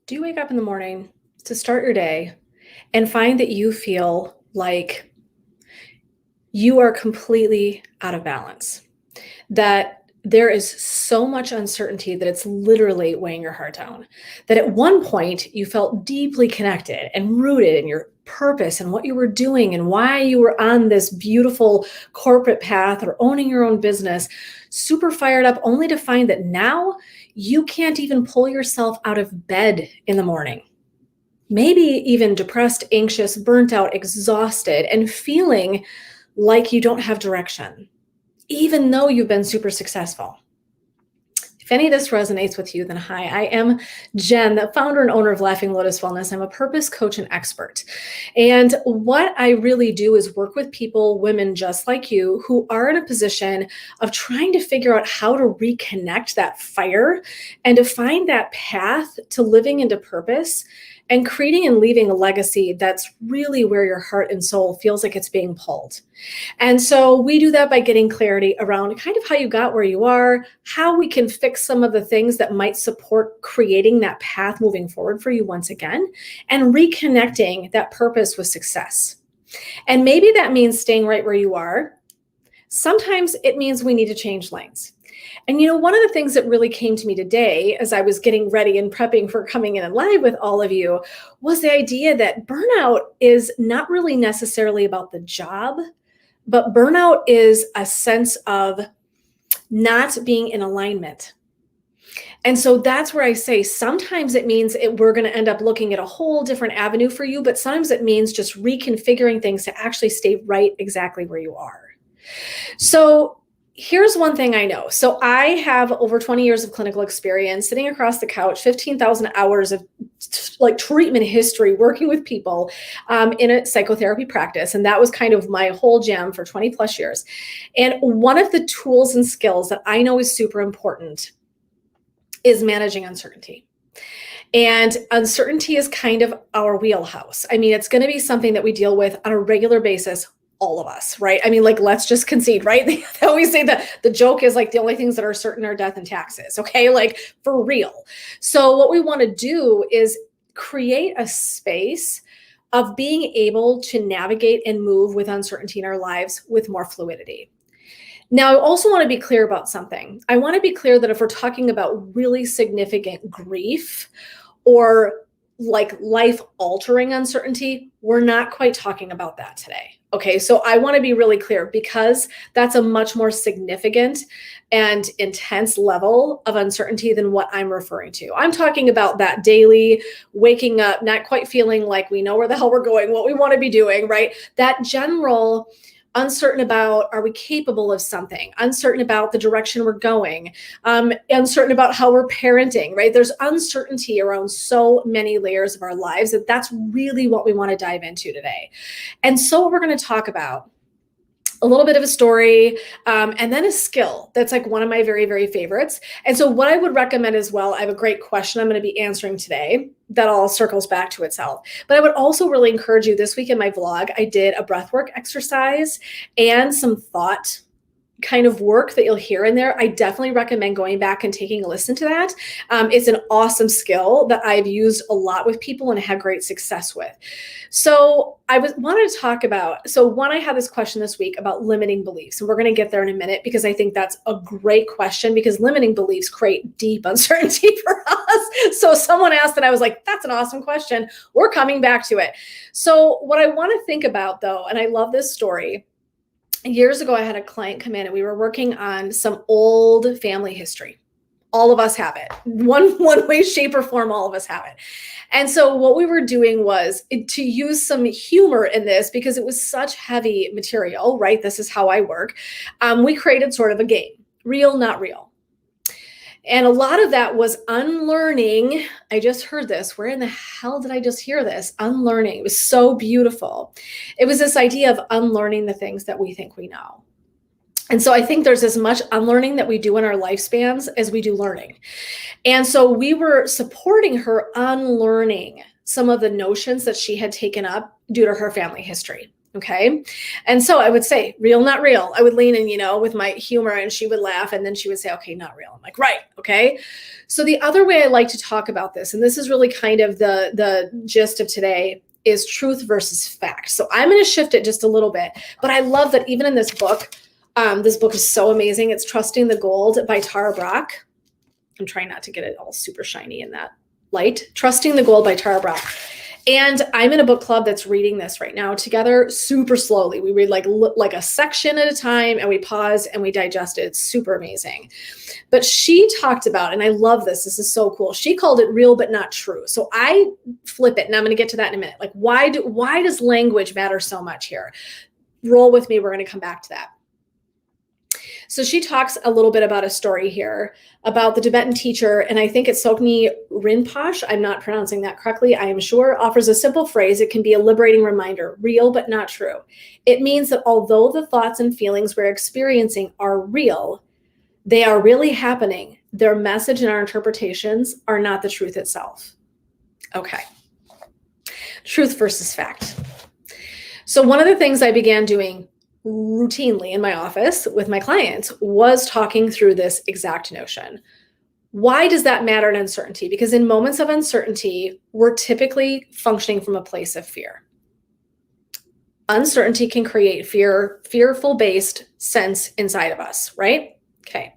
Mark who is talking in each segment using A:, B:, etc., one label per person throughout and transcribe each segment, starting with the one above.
A: Do you wake up in the morning to start your day and find that you feel like you are completely out of balance? That there is so much uncertainty that it's literally weighing your heart down. That at one point you felt deeply connected and rooted in your purpose and what you were doing and why you were on this beautiful corporate path or owning your own business, super fired up, only to find that now you can't even pull yourself out of bed in the morning. Maybe even depressed, anxious, burnt out, exhausted, and feeling like you don't have direction even though you've been super successful. If any of this resonates with you, then hi, I am Jen, the founder and owner of Laughing Lotus Wellness. I'm a purpose coach and expert. And what I really do is work with people, women just like you, who are in a position of trying to figure out how to reconnect that fire and to find that path to living into purpose and creating and leaving a legacy that's really where your heart and soul feels like it's being pulled. And so we do that by getting clarity around kind of how you got where you are, how we can fix some of the things that might support creating that path moving forward for you once again, and reconnecting that purpose with success. And maybe that means staying right where you are. Sometimes it means we need to change lanes. And one of the things that really came to me today as I was getting ready and prepping for coming in and live with all of you was the idea that burnout is not really necessarily about the job, but burnout is a sense of not being in alignment. And so that's where I say sometimes it means we're going to end up looking at a whole different avenue for you, but sometimes it means just reconfiguring things to actually stay right exactly where you are. So here's one thing I know. So I have over 20 years of clinical experience sitting across the couch, 15,000 hours of treatment history working with people in a psychotherapy practice. And that was kind of my whole jam for 20 plus years. And one of the tools and skills that I know is super important is managing uncertainty. And uncertainty is kind of our wheelhouse. I mean, it's going to be something that we deal with on a regular basis, all of us, right? I mean, let's just concede, right? They always say that the joke is the only things that are certain are death and taxes, okay? For real. So what we want to do is create a space of being able to navigate and move with uncertainty in our lives with more fluidity. Now, I also want to be clear about something. I want to be clear that if we're talking about really significant grief or life-altering uncertainty, we're not quite talking about that today. Okay, so I want to be really clear because that's a much more significant and intense level of uncertainty than what I'm referring to. I'm talking about that daily waking up, not quite feeling like we know where the hell we're going, what we want to be doing, right? That general uncertain about, are we capable of something? Uncertain about the direction we're going. Uncertain about how we're parenting, right? There's uncertainty around so many layers of our lives that's really what we want to dive into today. And so what we're going to talk about a little bit of a story, and then a skill that's one of my very, very favorites. And so what I would recommend as well, I have a great question I'm going to be answering today that all circles back to itself. But I would also really encourage you this week in my vlog, I did a breathwork exercise and some thought kind of work that you'll hear in there. I definitely recommend going back and taking a listen to that. It's an awesome skill that I've used a lot with people and had great success with. So I wanted to talk about, one, I had this question this week about limiting beliefs, and we're going to get there in a minute because I think that's a great question because limiting beliefs create deep uncertainty for us. So someone asked and I was like, that's an awesome question. We're coming back to it. So what I want to think about though, and I love this story, years ago, I had a client come in and we were working on some old family history. All of us have it. One way, shape, or form, all of us have it. And so what we were doing was to use some humor in this because it was such heavy material, right? This is how I work. We created sort of a game, real, not real. And a lot of that was unlearning. I just heard this. Where in the hell did I just hear this? Unlearning. It was so beautiful. It was this idea of unlearning the things that we think we know. And so I think there's as much unlearning that we do in our lifespans as we do learning. And so we were supporting her unlearning some of the notions that she had taken up due to her family history. Okay. And so I would say, real, not real. I would lean in, with my humor, and she would laugh. And then she would say, okay, not real. I'm like, right. Okay. So the other way I like to talk about this, and this is really kind of the gist of today, is truth versus fact. So I'm going to shift it just a little bit, but I love that even in this book is so amazing. It's Trusting the Gold by Tara Brach. I'm trying not to get it all super shiny in that light. Trusting the Gold by Tara Brach. And I'm in a book club that's reading this right now together super slowly. We read like a section at a time, and we pause and we digest it. It's super amazing. But she talked about, and I love this. This is so cool. She called it real but not true. So I flip it, and I'm going to get to that in a minute. Like, why does language matter so much here? Roll with me. We're going to come back to that. So she talks a little bit about a story here about the Tibetan teacher, and I think it's Tsoknyi Rinpoche, I'm not pronouncing that correctly, I am sure, offers a simple phrase. It can be a liberating reminder, real but not true. It means that although the thoughts and feelings we're experiencing are real, they are really happening. Their message and our interpretations are not the truth itself. Okay. Truth versus fact. So one of the things I began doing routinely in my office with my clients was talking through this exact notion. Why does that matter in uncertainty? Because in moments of uncertainty, we're typically functioning from a place of fear. Uncertainty can create fearful-based sense inside of us, right? Okay.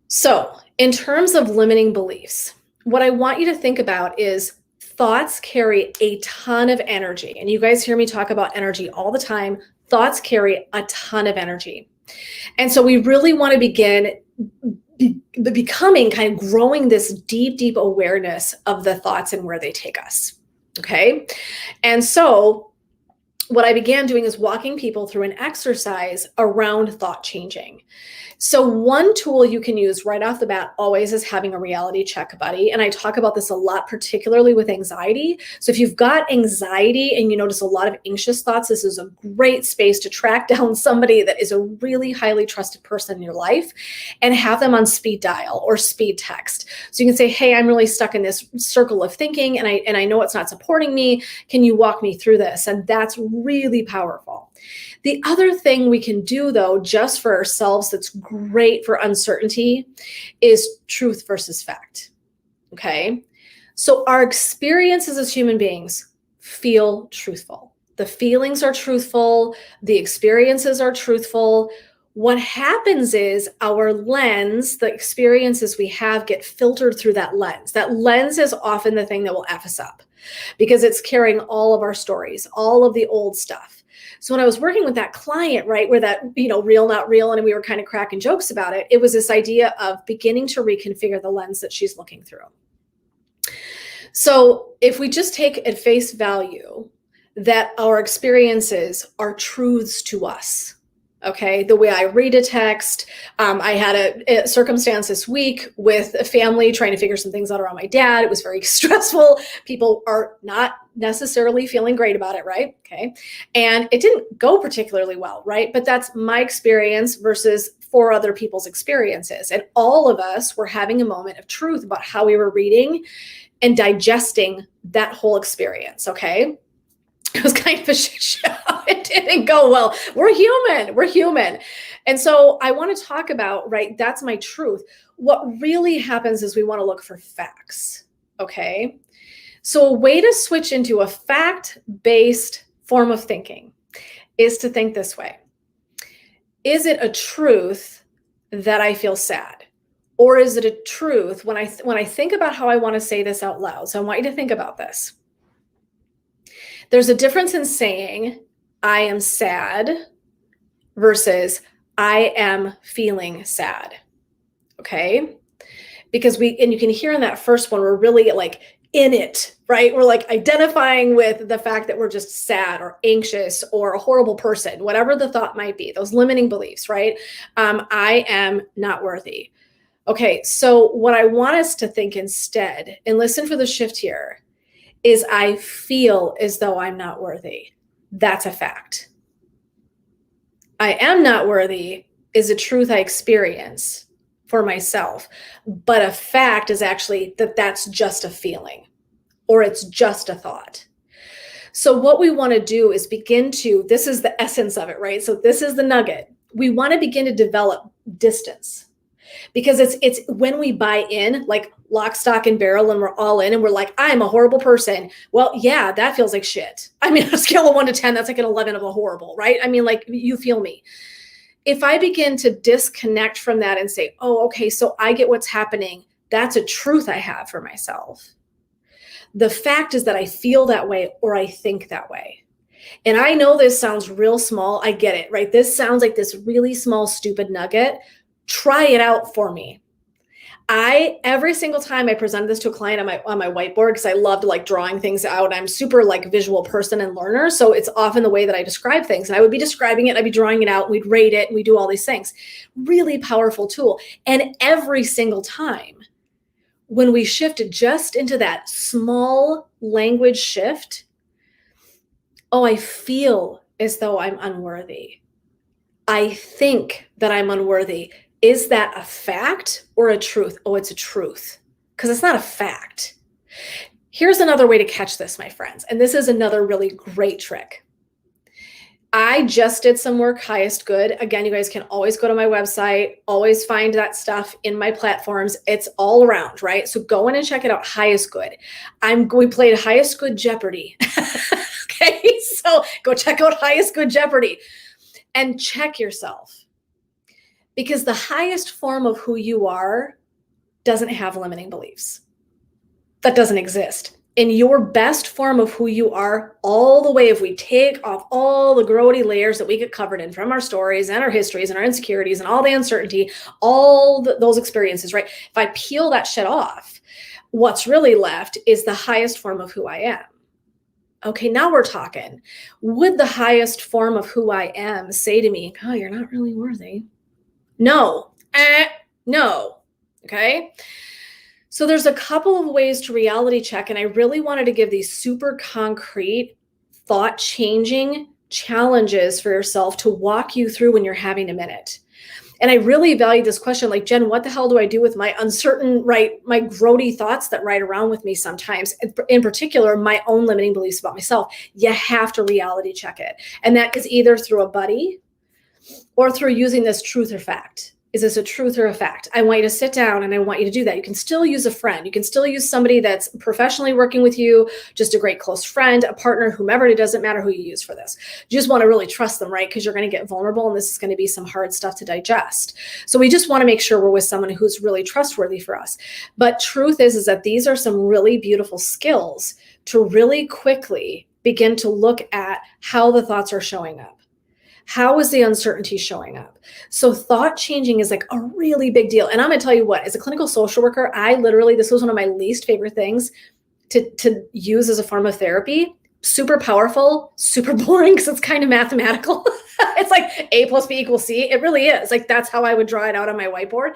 A: So in terms of limiting beliefs, what I want you to think about is thoughts carry a ton of energy. And you guys hear me talk about energy all the time. Thoughts carry a ton of energy. And so we really want to begin becoming kind of growing this deep, deep awareness of the thoughts and where they take us. Okay. And so what I began doing is walking people through an exercise around thought changing. So one tool you can use right off the bat always is having a reality check buddy. And I talk about this a lot, particularly with anxiety. So if you've got anxiety and you notice a lot of anxious thoughts, this is a great space to track down somebody that is a really highly trusted person in your life and have them on speed dial or speed text. So you can say, hey, I'm really stuck in this circle of thinking and I know it's not supporting me. Can you walk me through this? And that's really powerful. The other thing we can do, though, just for ourselves that's great for uncertainty is truth versus fact. Okay? So our experiences as human beings feel truthful. The feelings are truthful. The experiences are truthful. What happens is our lens, the experiences we have, get filtered through that lens. That lens is often the thing that will F us up because it's carrying all of our stories, all of the old stuff. So when I was working with that client, right, where that, real, not real, and we were kind of cracking jokes about it, it was this idea of beginning to reconfigure the lens that she's looking through. So if we just take at face value that our experiences are truths to us, okay, the way I read a text, I had a circumstance this week with a family trying to figure some things out around my dad. It was very stressful. People are not necessarily feeling great about it, right? Okay. And it didn't go particularly well, right? But that's my experience versus 4 other people's experiences. And all of us were having a moment of truth about how we were reading and digesting that whole experience, okay? It was kind of a shit show. It didn't go well. We're human. And so I want to talk about, right, that's my truth. What really happens is we want to look for facts, okay? So a way to switch into a fact-based form of thinking is to think this way. Is it a truth that I feel sad? Or is it a truth when I think about how I want to say this out loud? So I want you to think about this. There's a difference in saying I am sad versus I am feeling sad. Okay? Because you can hear in that first one, we're really like in it, right? We're like identifying with the fact that we're just sad or anxious or a horrible person, whatever the thought might be, those limiting beliefs, right? I am not worthy. Okay, so what I want us to think instead, and listen for the shift here, is I feel as though I'm not worthy. That's a fact. I am not worthy is a truth I experience for myself, but a fact is actually that that's just a feeling or it's just a thought. So what we want to do is begin to, this is the essence of it, right? So this is the nugget. We want to begin to develop distance, because it's when we buy in, like lock, stock, and barrel, and we're all in and we're like, I'm a horrible person. Well, yeah, that feels like shit. I mean, on a scale of 1 to 10, that's like an 11 of a horrible, right? I mean, like, you feel me. If I begin to disconnect from that and say, oh, okay, so I get what's happening. That's a truth I have for myself. The fact is that I feel that way or I think that way. And I know this sounds real small. I get it, right? This sounds like this really small, stupid nugget. Try it out for me. Every single time I presented this to a client on my whiteboard, because I loved like drawing things out. I'm super like visual person and learner. So it's often the way that I describe things. And I would be describing it, I'd be drawing it out, we'd rate it, and we do all these things. Really powerful tool. And every single time when we shifted just into that small language shift, oh, I feel as though I'm unworthy. I think that I'm unworthy. Is that a fact or a truth? Oh, it's a truth, because it's not a fact. Here's another way to catch this, my friends. And this is another really great trick. I just did some work, Highest Good. Again, you guys can always go to my website, always find that stuff in my platforms. It's all around, right? So go in and check it out, Highest Good. We played Highest Good Jeopardy. Okay, so go check out Highest Good Jeopardy and check yourself. Because the highest form of who you are doesn't have limiting beliefs. That doesn't exist. In your best form of who you are, all the way, if we take off all the grody layers that we get covered in from our stories and our histories and our insecurities and all the uncertainty, those experiences, right? If I peel that shit off, what's really left is the highest form of who I am. Okay, now we're talking. Would the highest form of who I am say to me, oh, you're not really worthy? No, no, okay? So there's a couple of ways to reality check, and I really wanted to give these super concrete, thought-changing challenges for yourself to walk you through when you're having a minute. And I really value this question, like, Jen, what the hell do I do with my uncertain, right, my grody thoughts that ride around with me sometimes, in particular, my own limiting beliefs about myself? You have to reality check it. And that is either through a buddy or through using this truth or fact. Is this a truth or a fact? I want you to sit down and I want you to do that. You can still use a friend. You can still use somebody that's professionally working with you, just a great close friend, a partner, whomever. It doesn't matter who you use for this. You just want to really trust them, right? Because you're going to get vulnerable and this is going to be some hard stuff to digest. So we just want to make sure we're with someone who's really trustworthy for us. But truth is that these are some really beautiful skills to really quickly begin to look at how the thoughts are showing up. How is the uncertainty showing up? So thought changing is like a really big deal. And I'm going to tell you what, as a clinical social worker, this was one of my least favorite things to use as a form of therapy. Super powerful, super boring because it's kind of mathematical. It's like A plus B equals C. It really is. Like, that's how I would draw it out on my whiteboard.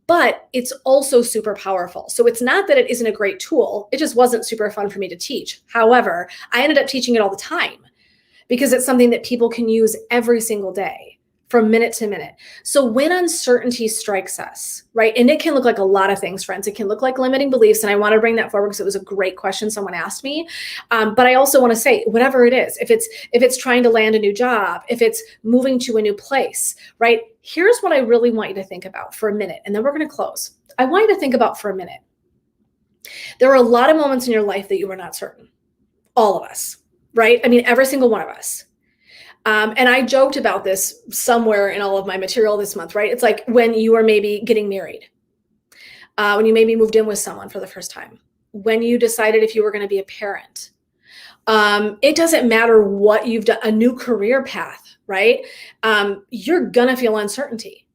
A: But it's also super powerful. So it's not that it isn't a great tool. It just wasn't super fun for me to teach. However, I ended up teaching it all the time, because it's something that people can use every single day from minute to minute. So when uncertainty strikes us, right? And it can look like a lot of things, friends. It can look like limiting beliefs. And I want to bring that forward because it was a great question someone asked me. But I also want to say, whatever it is, if it's trying to land a new job, if it's moving to a new place, right? Here's what I really want you to think about for a minute. And then we're going to close. I want you to think about for a minute. There are a lot of moments in your life that you were not certain. All of us. Right? I mean, every single one of us. And I joked about this somewhere in all of my material this month, right? It's like when you are maybe getting married, when you maybe moved in with someone for the first time, when you decided if you were going to be a parent. It doesn't matter what you've done, a new career path, right? You're going to feel uncertainty.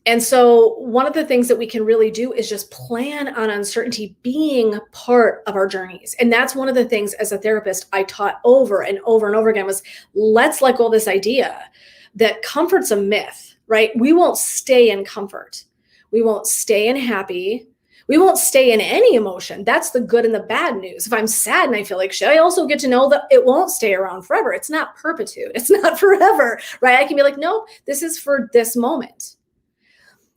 A: And so one of the things that we can really do is just plan on uncertainty being part of our journeys. And that's one of the things as a therapist I taught over and over and over again was, let's let go of this idea that comfort's a myth, right? We won't stay in comfort. We won't stay in happy. We won't stay in any emotion. That's the good and the bad news. If I'm sad and I feel like shit, I also get to know that it won't stay around forever. It's not perpetuity. It's not forever, right? I can be like, no, this is for this moment.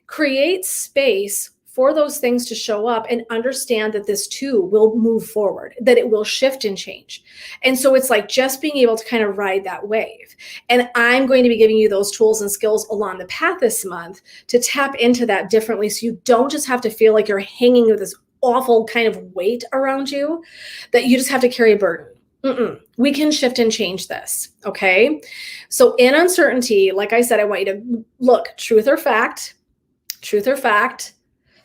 A: Create space for those things to show up and understand that this too will move forward, that it will shift and change. And so it's like just being able to kind of ride that wave. And I'm going to be giving you those tools and skills along the path this month to tap into that differently, so you don't just have to feel like you're hanging with this awful kind of weight around you, that you just have to carry a burden. We can shift and change this, okay? So in uncertainty, like I said, I want you to look, truth or fact,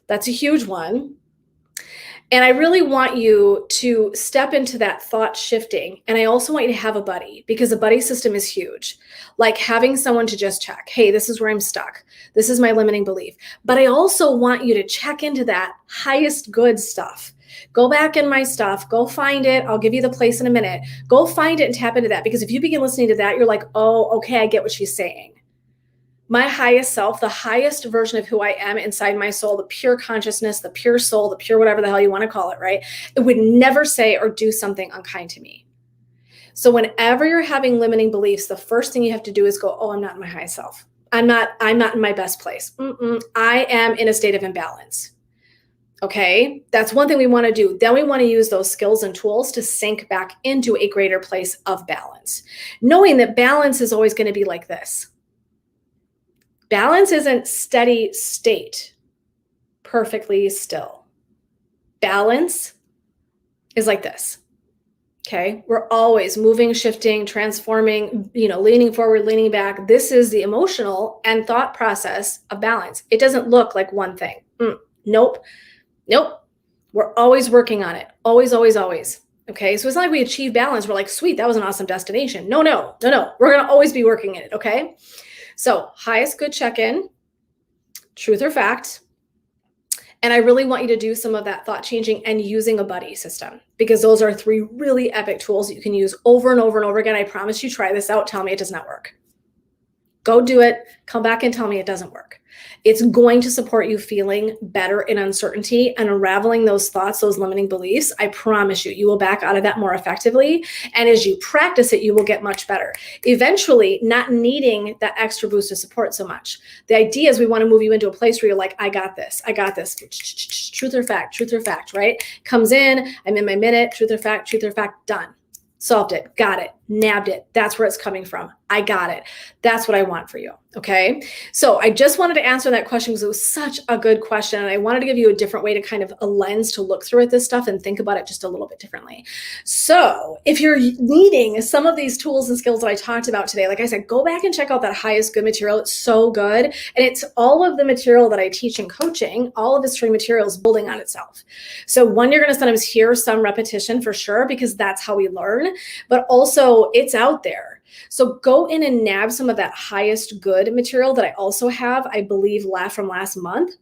A: that's a huge one. And I really want you to step into that thought shifting. And I also want you to have a buddy, because a buddy system is huge. Like having someone to just check, hey, this is where I'm stuck. This is my limiting belief. But I also want you to check into that highest good stuff. Go back in my stuff, go find it. I'll give you the place in a minute. Go find it and tap into that. Because if you begin listening to that, you're like, oh, okay, I get what she's saying. My highest self, the highest version of who I am inside my soul, the pure consciousness, the pure soul, the pure whatever the hell you want to call it, right? It would never say or do something unkind to me. So whenever you're having limiting beliefs, the first thing you have to do is go, oh, I'm not in my high self. I'm not in my best place. I am in a state of imbalance. Okay, that's one thing we want to do. Then we want to use those skills and tools to sink back into a greater place of balance, knowing that balance is always going to be like this. Balance isn't steady state, perfectly still. Balance is like this. Okay, we're always moving, shifting, transforming, leaning forward, leaning back. This is the emotional and thought process of balance. It doesn't look like one thing. Nope. We're always working on it. Always, always, always. Okay, so it's not like we achieve balance. We're like, sweet, that was an awesome destination. No. We're going to always be working in it. Okay, so highest good check-in, truth or fact. And I really want you to do some of that thought changing and using a buddy system, because those are 3 really epic tools that you can use over and over and over again. I promise you, try this out. Tell me it does not work. Go do it. Come back and tell me it doesn't work. It's going to support you feeling better in uncertainty and unraveling those thoughts, those limiting beliefs. I promise you, you will back out of that more effectively. And as you practice it, you will get much better. Eventually, not needing that extra boost of support so much. The idea is we want to move you into a place where you're like, I got this. Truth or fact, right? Comes in, I'm in my minute, truth or fact, done. Solved it, got it, nabbed it. That's where it's coming from. I got it. That's what I want for you. Okay. So I just wanted to answer that question because it was such a good question. And I wanted to give you a different way to kind of a lens to look through at this stuff and think about it just a little bit differently. So if you're needing some of these tools and skills that I talked about today, like I said, go back and check out that highest good material. It's so good. And it's all of the material that I teach in coaching, all of this free material is building on itself. So one, you're going to sometimes hear some repetition for sure, because that's how we learn, but also it's out there. So go in and nab some of that highest good material that I also have, I believe, from last month.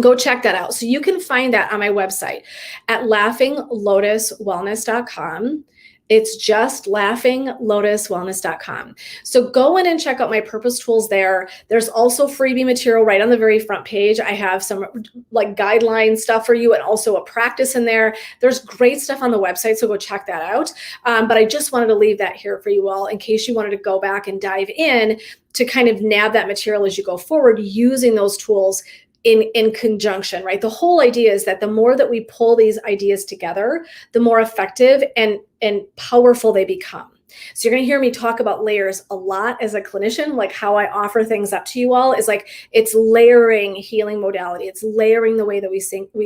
A: Go check that out. So you can find that on my website at laughinglotuswellness.com. It's just laughinglotuswellness.com. So go in and check out my purpose tools there. There's also freebie material right on the very front page. I have some like guideline stuff for you and also a practice in there. There's great stuff on the website, so go check that out. But I just wanted to leave that here for you all in case you wanted to go back and dive in to kind of nab that material as you go forward using those tools in conjunction, right? The whole idea is that the more that we pull these ideas together, the more effective and powerful they become. So you're going to hear me talk about layers a lot as a clinician, like how I offer things up to you all is like, it's layering healing modality. It's layering the way that we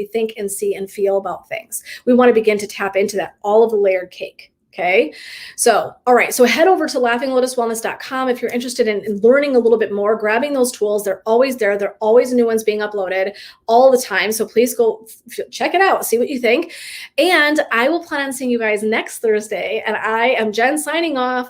A: think and see and feel about things. We want to begin to tap into that, all of the layered cake. Okay. So, all right. So head over to laughinglotuswellness.com if you're interested in learning a little bit more, grabbing those tools. They're always there. There are always new ones being uploaded all the time. So please go check it out. See what you think. And I will plan on seeing you guys next Thursday. And I am Jen signing off,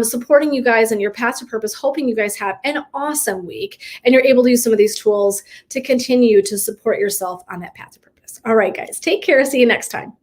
A: supporting you guys in your path to purpose, hoping you guys have an awesome week and you're able to use some of these tools to continue to support yourself on that path to purpose. All right, guys, take care. See you next time.